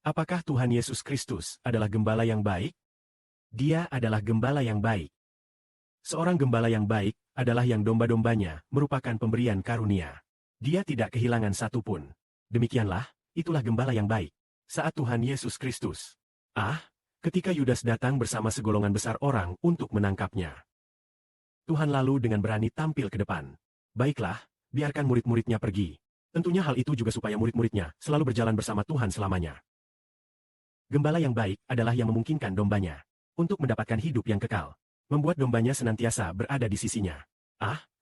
Apakah Tuhan Yesus Kristus adalah gembala yang baik? Dia adalah gembala yang baik. Seorang gembala yang baik adalah yang domba-dombanya merupakan pemberian karunia. Dia tidak kehilangan satu pun. Demikianlah, itulah gembala yang baik. Saat Tuhan Yesus Kristus. Ketika Yudas datang bersama segolongan besar orang untuk menangkapnya. Tuhan lalu dengan berani tampil ke depan. Baiklah, biarkan murid-muridnya pergi. Tentunya hal itu juga supaya murid-muridnya selalu berjalan bersama Tuhan selamanya. Gembala yang baik adalah yang memungkinkan dombanya untuk mendapatkan hidup yang kekal. Membuat dombanya senantiasa berada di sisinya.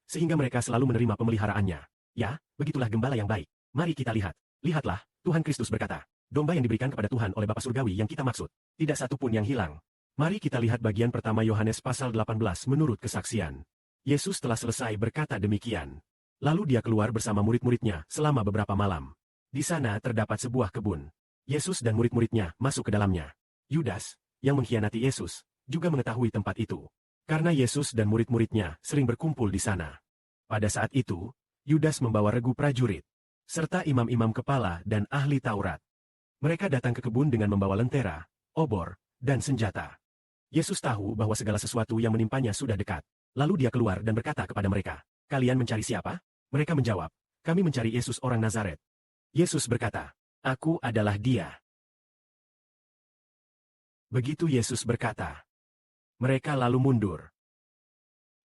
Sehingga mereka selalu menerima pemeliharaannya. Ya, begitulah gembala yang baik. Mari kita lihat. Lihatlah, Tuhan Kristus berkata, domba yang diberikan kepada Tuhan oleh Bapa Surgawi yang kita maksud, tidak satu pun yang hilang. Mari kita lihat bagian pertama Yohanes pasal 18 menurut kesaksian. Yesus telah selesai berkata demikian. Lalu dia keluar bersama murid-muridnya selama beberapa malam. Di sana terdapat sebuah kebun. Yesus dan murid-muridnya masuk ke dalamnya. Yudas, yang mengkhianati Yesus, juga mengetahui tempat itu. Karena Yesus dan murid-muridnya sering berkumpul di sana. Pada saat itu, Yudas membawa regu prajurit, serta imam-imam kepala dan ahli Taurat. Mereka datang ke kebun dengan membawa lentera, obor, dan senjata. Yesus tahu bahwa segala sesuatu yang menimpanya sudah dekat. Lalu dia keluar dan berkata kepada mereka, "Kalian mencari siapa?" Mereka menjawab, "Kami mencari Yesus orang Nazaret." Yesus berkata, "Aku adalah Dia." Begitu Yesus berkata, mereka lalu mundur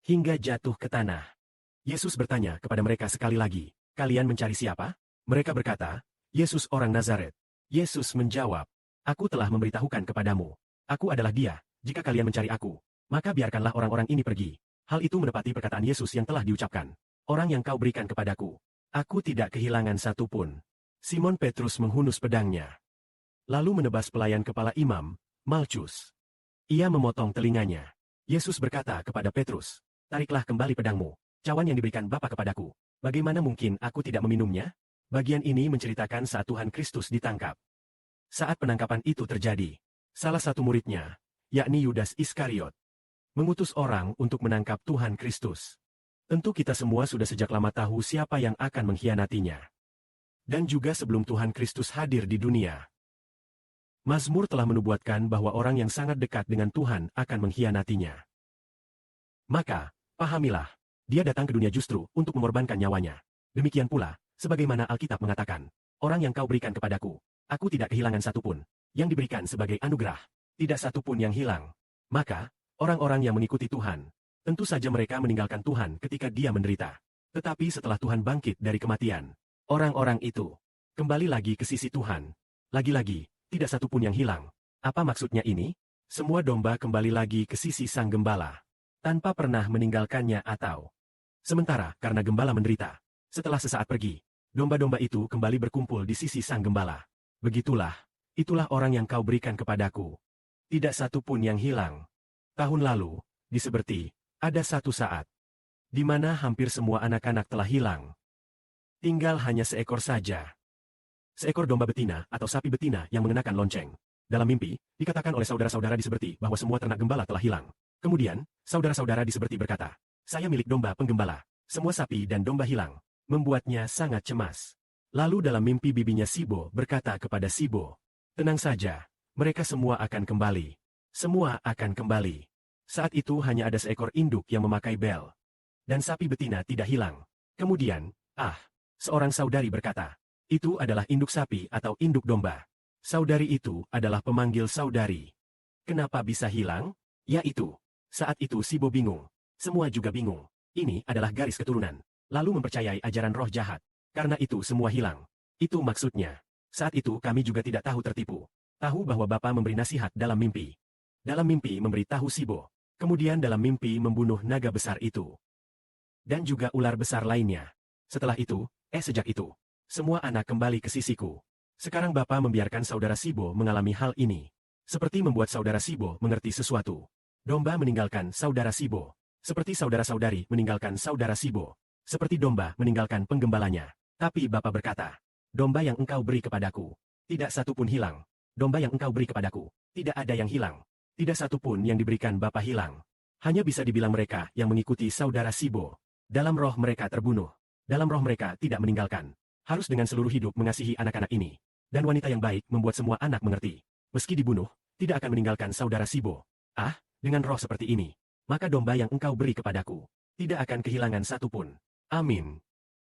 hingga jatuh ke tanah. Yesus bertanya kepada mereka sekali lagi, "Kalian mencari siapa?" Mereka berkata, "Yesus orang Nazaret." Yesus menjawab, "Aku telah memberitahukan kepadamu. Aku adalah Dia. Jika kalian mencari aku, maka biarkanlah orang-orang ini pergi." Hal itu menepati perkataan Yesus yang telah diucapkan. "Orang yang kau berikan kepadaku, aku tidak kehilangan satu pun." Simon Petrus menghunus pedangnya, lalu menebas pelayan kepala imam, Malchus. Ia memotong telinganya. Yesus berkata kepada Petrus, "Tariklah kembali pedangmu. Cawan yang diberikan Bapa kepadaku. Bagaimana mungkin aku tidak meminumnya?" Bagian ini menceritakan saat Tuhan Kristus ditangkap. Saat penangkapan itu terjadi, salah satu muridnya, yakni Yudas Iskariot, mengutus orang untuk menangkap Tuhan Kristus. Tentu kita semua sudah sejak lama tahu siapa yang akan mengkhianatinya. Dan juga sebelum Tuhan Kristus hadir di dunia, Mazmur telah menubuatkan bahwa orang yang sangat dekat dengan Tuhan akan mengkhianatinya. Maka, pahamilah, dia datang ke dunia justru untuk mengorbankan nyawanya. Demikian pula, sebagaimana Alkitab mengatakan, "Orang yang kau berikan kepadaku, aku tidak kehilangan satu pun." Yang diberikan sebagai anugerah, tidak satu pun yang hilang. Maka, orang-orang yang mengikuti Tuhan, tentu saja mereka meninggalkan Tuhan ketika Dia menderita. Tetapi setelah Tuhan bangkit dari kematian, orang-orang itu kembali lagi ke sisi Tuhan. Lagi-lagi, tidak satu pun yang hilang. Apa maksudnya ini? Semua domba kembali lagi ke sisi sang gembala, tanpa pernah meninggalkannya atau. Sementara karena gembala menderita, setelah sesaat pergi, domba-domba itu kembali berkumpul di sisi sang gembala. Itulah orang yang kau berikan kepadaku. Tidak satu pun yang hilang. Tahun lalu, di Seberti, ada satu saat di mana hampir semua anak-anak telah hilang. Tinggal hanya seekor saja. Seekor domba betina atau sapi betina yang mengenakan lonceng. Dalam mimpi, dikatakan oleh saudara-saudara di Seberti bahwa semua ternak gembala telah hilang. Kemudian, saudara-saudara di Seberti berkata, "Saya milik domba penggembala. Semua sapi dan domba hilang." Membuatnya sangat cemas. Lalu dalam mimpi bibinya Sibo berkata kepada Sibo, "Tenang saja, mereka semua akan kembali. Semua akan kembali." Saat itu hanya ada seekor induk yang memakai bel. Dan sapi betina tidak hilang. Kemudian, seorang saudari berkata, "Itu adalah induk sapi atau induk domba." Saudari itu adalah pemanggil saudari. Kenapa bisa hilang? Yaitu, saat itu Sibo bingung. Semua juga bingung. Ini adalah garis keturunan. Lalu mempercayai ajaran roh jahat. Karena itu semua hilang. Itu maksudnya. Saat itu kami juga tidak tahu tertipu. Tahu bahwa Bapa memberi nasihat dalam mimpi. Dalam mimpi memberi tahu Sibo. Kemudian dalam mimpi membunuh naga besar itu. Dan juga ular besar lainnya. Setelah itu, sejak itu, semua anak kembali ke sisiku. Sekarang Bapa membiarkan saudara Sibo mengalami hal ini. Seperti membuat saudara Sibo mengerti sesuatu. Domba meninggalkan saudara Sibo. Seperti saudara-saudari meninggalkan saudara Sibo. Seperti domba meninggalkan penggembalanya. Tapi Bapa berkata, "Domba yang engkau beri kepadaku, tidak satu pun hilang. Domba yang engkau beri kepadaku, tidak ada yang hilang. Tidak satu pun yang diberikan Bapa hilang." Hanya bisa dibilang mereka yang mengikuti saudara Sibo. Dalam roh mereka terbunuh. Dalam roh mereka tidak meninggalkan. Harus dengan seluruh hidup mengasihi anak-anak ini. Dan wanita yang baik membuat semua anak mengerti. Meski dibunuh, tidak akan meninggalkan saudara Sibo. Ah, dengan roh seperti ini, maka domba yang engkau beri kepadaku, tidak akan kehilangan satu pun. Amin.